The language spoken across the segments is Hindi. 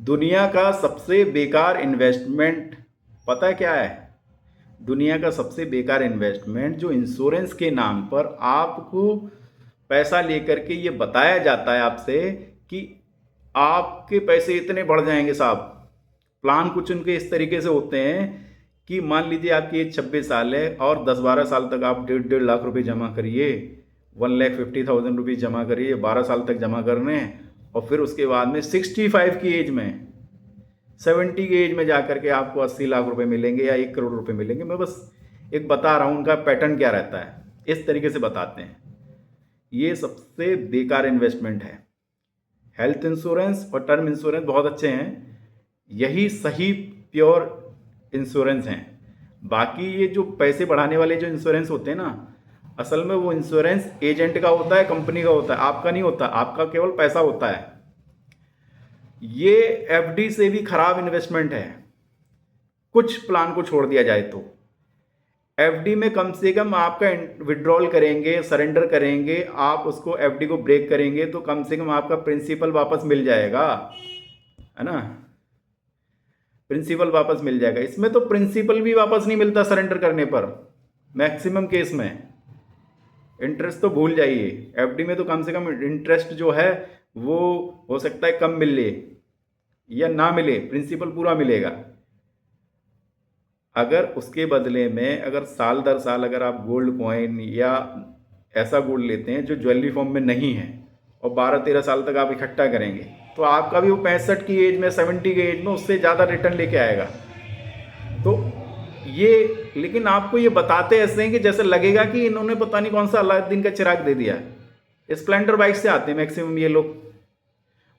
दुनिया का सबसे बेकार इन्वेस्टमेंट पता है क्या है? दुनिया का सबसे बेकार इन्वेस्टमेंट जो इंश्योरेंस के नाम पर आपको पैसा लेकर के ये बताया जाता है आपसे कि आपके पैसे इतने बढ़ जाएंगे साहब। प्लान कुछ उनके इस तरीके से होते हैं कि मान लीजिए आपकी एज 26 साल है और 10-12 साल तक आप 1.5 लाख रुपए जमा करिए, 1,50,000 रुपीज़ जमा करिए, 12 साल तक जमा करने हैं और फिर उसके बाद में 65 की एज में, 70 की एज में जाकर के आपको 80 लाख रुपए मिलेंगे या 1 करोड़ रुपए मिलेंगे। मैं बस एक बता रहा हूँ उनका पैटर्न क्या रहता है, इस तरीके से बताते हैं। ये सबसे बेकार इन्वेस्टमेंट है। हेल्थ इंश्योरेंस और टर्म इंश्योरेंस बहुत अच्छे हैं, यही सही प्योर इंश्योरेंस हैं। बाकी ये जो पैसे बढ़ाने वाले जो इंश्योरेंस होते हैं ना, असल में वो इंश्योरेंस एजेंट का होता है, कंपनी का होता है, आपका नहीं होता। आपका केवल पैसा होता है। ये एफडी से भी खराब इन्वेस्टमेंट है, कुछ प्लान को छोड़ दिया जाए तो। एफडी में कम से कम आपका विड्रॉल करेंगे, सरेंडर करेंगे, आप उसको एफडी को ब्रेक करेंगे तो कम से कम आपका प्रिंसिपल वापस मिल जाएगा, है ना? प्रिंसिपल वापस मिल जाएगा। इसमें तो प्रिंसिपल भी वापस नहीं मिलता सरेंडर करने पर, मैक्सिमम केस में। इंटरेस्ट तो भूल जाइए। एफडी में तो कम से कम इंटरेस्ट जो है वो हो सकता है कम मिले या ना मिले, प्रिंसिपल पूरा मिलेगा। अगर उसके बदले में अगर साल दर साल अगर आप गोल्ड कॉइन या ऐसा गोल्ड लेते हैं जो ज्वेलरी फॉर्म में नहीं है और 12-13 साल तक आप इकट्ठा करेंगे तो आपका भी वो 65 की एज में, 70 की एज में उससे ज़्यादा रिटर्न लेके आएगा। तो ये, लेकिन आपको ये बताते ऐसे हैं कि जैसे लगेगा कि इन्होंने पता नहीं कौन सा अलादीन का चिराग दे दिया। स्प्लेंडर बाइक से आते हैं मैक्सिमम ये लोग।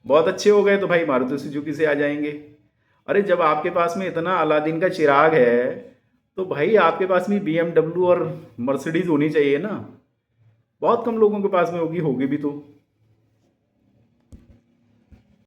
बहुत अच्छे हो गए तो भाई मारुति सुजुकी से आ जाएंगे। अरे जब आपके पास में इतना अलादीन का चिराग है तो भाई आपके पास में BMW और मर्सिडीज होनी चाहिए ना। बहुत कम लोगों के पास में होगी, होगी भी तो।